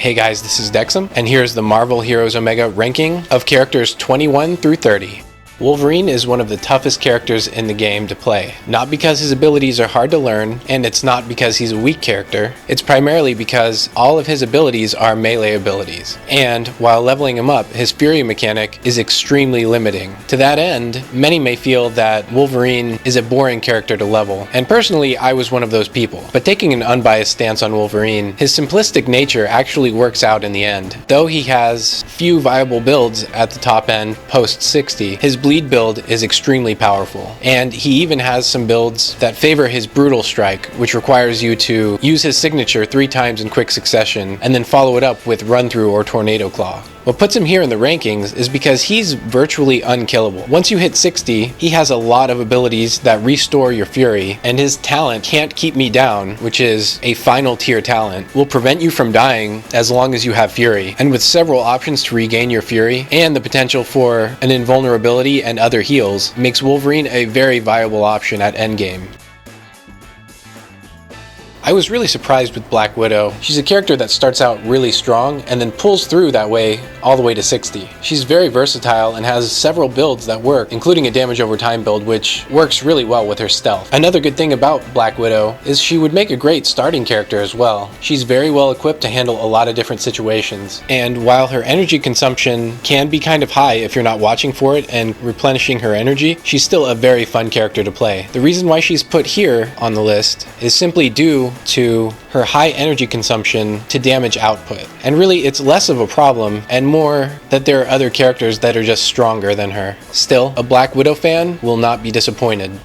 Hey guys, this is Dexum, and here's the Marvel Heroes Omega ranking of characters 21 through 30. Wolverine is one of the toughest characters in the game to play, not because his abilities are hard to learn, and it's not because he's a weak character, it's primarily because all of his abilities are melee abilities, and while leveling him up, his Fury mechanic is extremely limiting. To that end, many may feel that Wolverine is a boring character to level, and personally I was one of those people, but taking an unbiased stance on Wolverine, his simplistic nature actually works out in the end. Though he has few viable builds at the top end post 60, his bleed build is extremely powerful, and he even has some builds that favor his brutal strike, which requires you to use his signature 3 times in quick succession and then follow it up with run through or tornado claw. What puts him here in the rankings is because he's virtually unkillable. Once you hit 60, he has a lot of abilities that restore your fury, and his talent, Can't Keep Me Down, which is a final tier talent, will prevent you from dying as long as you have fury. And with several options to regain your fury, and the potential for an invulnerability and other heals, makes Wolverine a very viable option at endgame. I was really surprised with Black Widow. She's a character that starts out really strong and then pulls through that way all the way to 60. She's very versatile and has several builds that work, including a damage over time build which works really well with her stealth. Another good thing about Black Widow is she would make a great starting character as well. She's very well equipped to handle a lot of different situations, and while her energy consumption can be kind of high if you're not watching for it and replenishing her energy, she's still a very fun character to play. The reason why she's put here on the list is simply due to her high energy consumption to damage output. And really it's less of a problem and more that there are other characters that are just stronger than her. Still, a Black Widow fan will not be disappointed.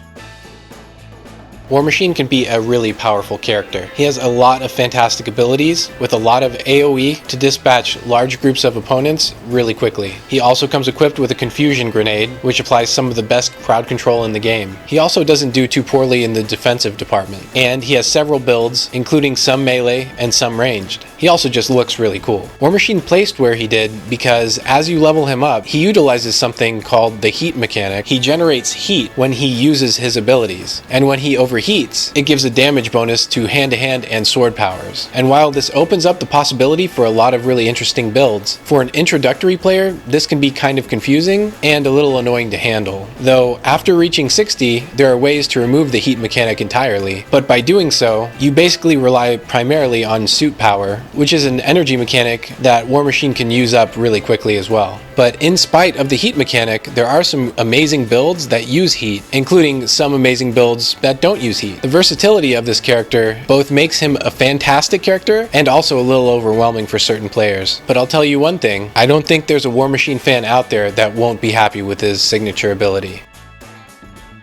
War Machine can be a really powerful character. He has a lot of fantastic abilities with a lot of AoE to dispatch large groups of opponents really quickly. He also comes equipped with a confusion grenade, which applies some of the best crowd control in the game. He also doesn't do too poorly in the defensive department, and he has several builds, including some melee and some ranged. He also just looks really cool. War Machine placed where he did because as you level him up, he utilizes something called the heat mechanic. He generates heat when he uses his abilities, and when he overheats, it gives a damage bonus to hand-to-hand and sword powers. And while this opens up the possibility for a lot of really interesting builds, for an introductory player, this can be kind of confusing and a little annoying to handle. Though, after reaching 60, there are ways to remove the heat mechanic entirely, but by doing so, you basically rely primarily on suit power, which is an energy mechanic that War Machine can use up really quickly as well. But in spite of the heat mechanic, there are some amazing builds that use heat, including some amazing builds that don't use heat. The versatility of this character both makes him a fantastic character and also a little overwhelming for certain players. But I'll tell you one thing, I don't think there's a War Machine fan out there that won't be happy with his signature ability.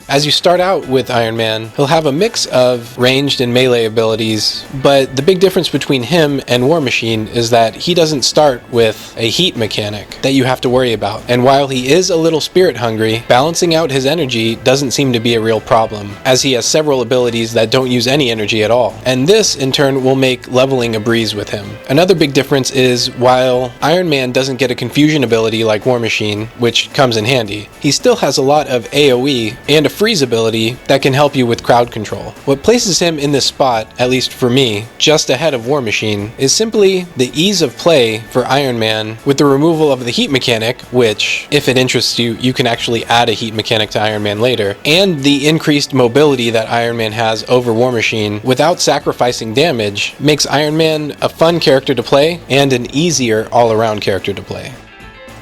As you start out with Iron Man, he'll have a mix of ranged and melee abilities, but the big difference between him and War Machine is that he doesn't start with a heat mechanic that you have to worry about. And while he is a little spirit hungry, balancing out his energy doesn't seem to be a real problem, as he has several abilities that don't use any energy at all. And this, in turn, will make leveling a breeze with him. Another big difference is, while Iron Man doesn't get a confusion ability like War Machine, which comes in handy, he still has a lot of AoE and a freeze ability that can help you with crowd control. What places him in this spot, at least for me, just ahead of War Machine, is simply the ease of play for Iron Man with the removal of the heat mechanic, which, if it interests you, you can actually add a heat mechanic to Iron Man later, and the increased mobility that Iron Man has over War Machine without sacrificing damage makes Iron Man a fun character to play and an easier all-around character to play.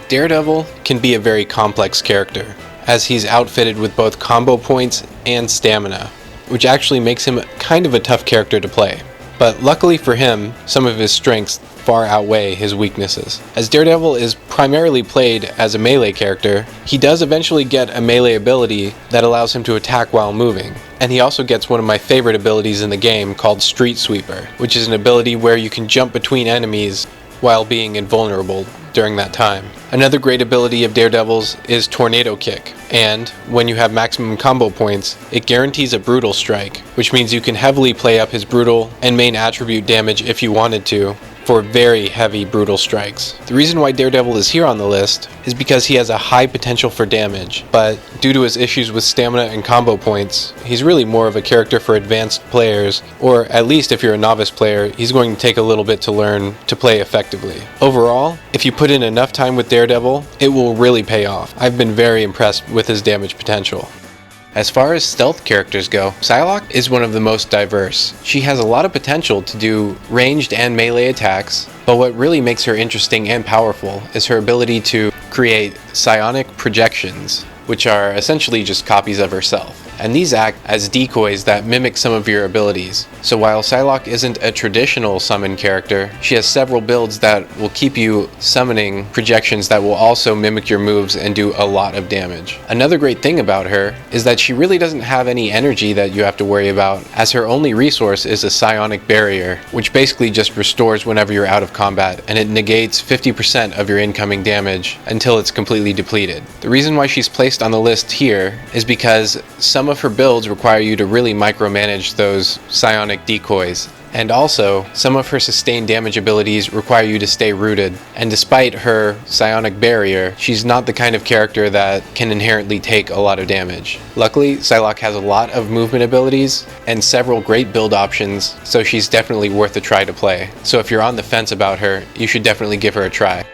Daredevil can be a very complex character, as he's outfitted with both combo points and stamina, which actually makes him kind of a tough character to play. But luckily for him, some of his strengths far outweigh his weaknesses. As Daredevil is primarily played as a melee character, he does eventually get a melee ability that allows him to attack while moving. And he also gets one of my favorite abilities in the game called Street Sweeper, which is an ability where you can jump between enemies while being invulnerable during that time. Another great ability of Daredevil's is Tornado Kick, and when you have maximum combo points, it guarantees a brutal strike, which means you can heavily play up his brutal and main attribute damage if you wanted to, for very heavy brutal strikes. The reason why Daredevil is here on the list is because he has a high potential for damage, but due to his issues with stamina and combo points, he's really more of a character for advanced players, or at least if you're a novice player, he's going to take a little bit to learn to play effectively. Overall, if you put in enough time with Daredevil, it will really pay off. I've been very impressed with his damage potential. As far as stealth characters go, Psylocke is one of the most diverse. She has a lot of potential to do ranged and melee attacks, but what really makes her interesting and powerful is her ability to create psionic projections, which are essentially just copies of herself. And these act as decoys that mimic some of your abilities. So while Psylocke isn't a traditional summon character, she has several builds that will keep you summoning projections that will also mimic your moves and do a lot of damage. Another great thing about her is that she really doesn't have any energy that you have to worry about, as her only resource is a psionic barrier, which basically just restores whenever you're out of combat, and it negates 50% of your incoming damage until it's completely depleted. The reason why she's placed on the list here is because some of her builds require you to really micromanage those psionic decoys, and also some of her sustained damage abilities require you to stay rooted, and despite her psionic barrier, she's not the kind of character that can inherently take a lot of damage. Luckily, Psylocke has a lot of movement abilities and several great build options, so she's definitely worth a try to play. So if you're on the fence about her, you should definitely give her a try.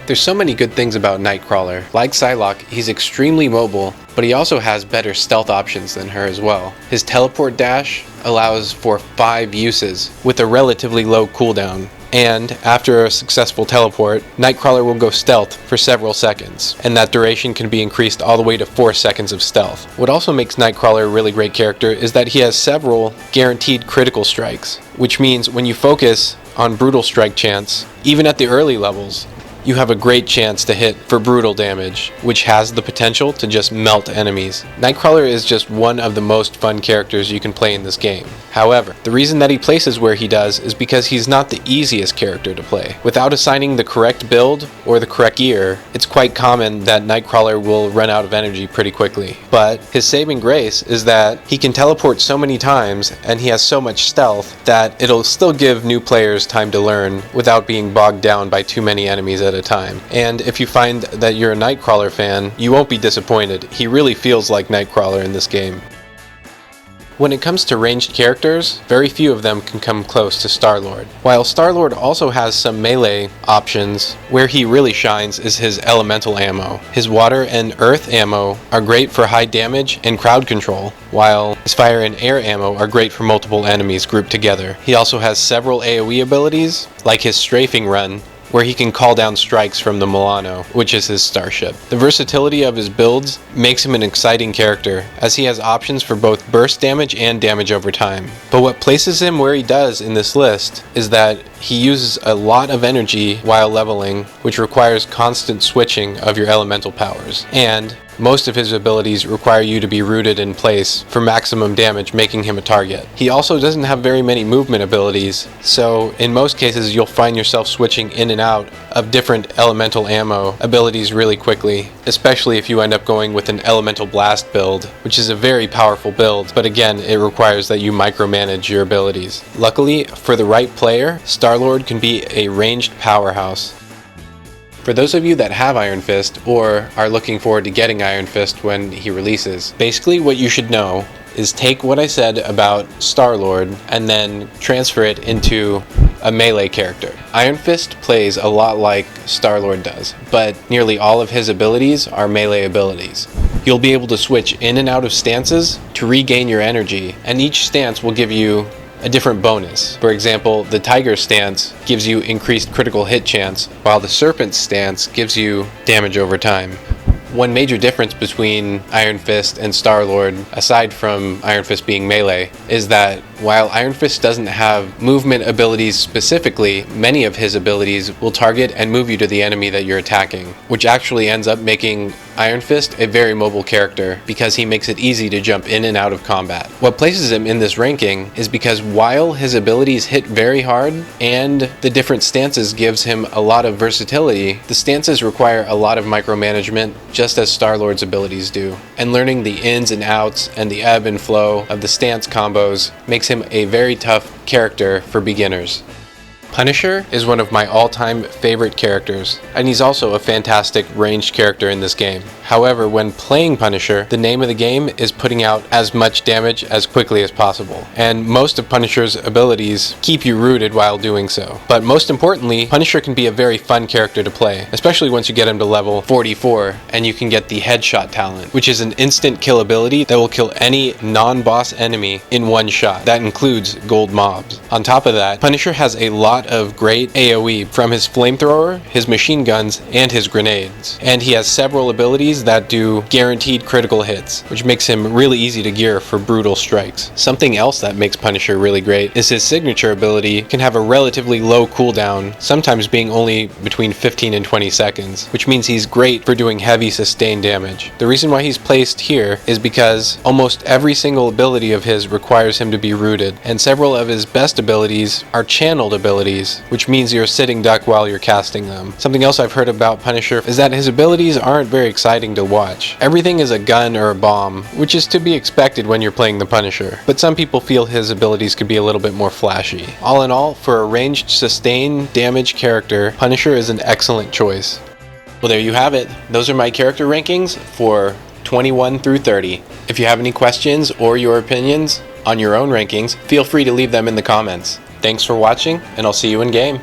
There's so many good things about Nightcrawler. Like Psylocke, he's extremely mobile, but he also has better stealth options than her as well. His teleport dash allows for 5 uses with a relatively low cooldown, and after a successful teleport, Nightcrawler will go stealth for several seconds, and that duration can be increased all the way to 4 seconds of stealth. What also makes Nightcrawler a really great character is that he has several guaranteed critical strikes, which means when you focus on brutal strike chance, even at the early levels, you have a great chance to hit for brutal damage, which has the potential to just melt enemies. Nightcrawler is just one of the most fun characters you can play in this game. However, the reason that he places where he does is because he's not the easiest character to play. Without assigning the correct build or the correct gear, it's quite common that Nightcrawler will run out of energy pretty quickly. But his saving grace is that he can teleport so many times and he has so much stealth that it'll still give new players time to learn without being bogged down by too many enemies at a time. And if you find that you're a Nightcrawler fan, you won't be disappointed. He really feels like Nightcrawler in this game. When it comes to ranged characters, very few of them can come close to Star-Lord. While Star-Lord also has some melee options, where he really shines is his elemental ammo. His water and earth ammo are great for high damage and crowd control, while his fire and air ammo are great for multiple enemies grouped together. He also has several AoE abilities, like his strafing run, where he can call down strikes from the Milano, which is his starship. The versatility of his builds makes him an exciting character, as he has options for both burst damage and damage over time. But what places him where he does in this list is that he uses a lot of energy while leveling, which requires constant switching of your elemental powers, and most of his abilities require you to be rooted in place for maximum damage, making him a target. He also doesn't have very many movement abilities, so in most cases you'll find yourself switching in and out of different elemental ammo abilities really quickly, especially if you end up going with an elemental blast build, which is a very powerful build, but again, it requires that you micromanage your abilities. Luckily, for the right player, Star-Lord can be a ranged powerhouse. For those of you that have Iron Fist or are looking forward to getting Iron Fist when he releases, basically what you should know is take what I said about Star-Lord and then transfer it into a melee character. Iron Fist plays a lot like Star-Lord does, but nearly all of his abilities are melee abilities. You'll be able to switch in and out of stances to regain your energy, and each stance will give you a different bonus. For example, the Tiger stance gives you increased critical hit chance, while the Serpent stance gives you damage over time. One major difference between Iron Fist and Star-Lord, aside from Iron Fist being melee, is that while Iron Fist doesn't have movement abilities specifically, many of his abilities will target and move you to the enemy that you're attacking, which actually ends up making Iron Fist a very mobile character because he makes it easy to jump in and out of combat. What places him in this ranking is because while his abilities hit very hard and the different stances gives him a lot of versatility, the stances require a lot of micromanagement just as Star-Lord's abilities do. And learning the ins and outs and the ebb and flow of the stance combos makes him a very tough character for beginners. Punisher is one of my all-time favorite characters, and he's also a fantastic ranged character in this game. However, when playing Punisher, the name of the game is putting out as much damage as quickly as possible, and most of Punisher's abilities keep you rooted while doing so. But most importantly, Punisher can be a very fun character to play, especially once you get him to level 44, and you can get the headshot talent, which is an instant kill ability that will kill any non-boss enemy in one shot. That includes gold mobs. On top of that, Punisher has a lot of great AoE from his flamethrower, his machine guns, and his grenades. And he has several abilities that do guaranteed critical hits, which makes him really easy to gear for brutal strikes. Something else that makes Punisher really great is his signature ability can have a relatively low cooldown, sometimes being only between 15 and 20 seconds, which means he's great for doing heavy sustained damage. The reason why he's placed here is because almost every single ability of his requires him to be rooted, and several of his best abilities are channeled abilities, which means you're a sitting duck while you're casting them. Something else I've heard about Punisher is that his abilities aren't very exciting to watch. Everything is a gun or a bomb, which is to be expected when you're playing the Punisher, but some people feel his abilities could be a little bit more flashy. All in all, for a ranged sustained damage character, Punisher is an excellent choice. Well, there you have it. Those are my character rankings for 21 through 30. If you have any questions or your opinions on your own rankings, feel free to leave them in the comments. Thanks for watching, and I'll see you in game.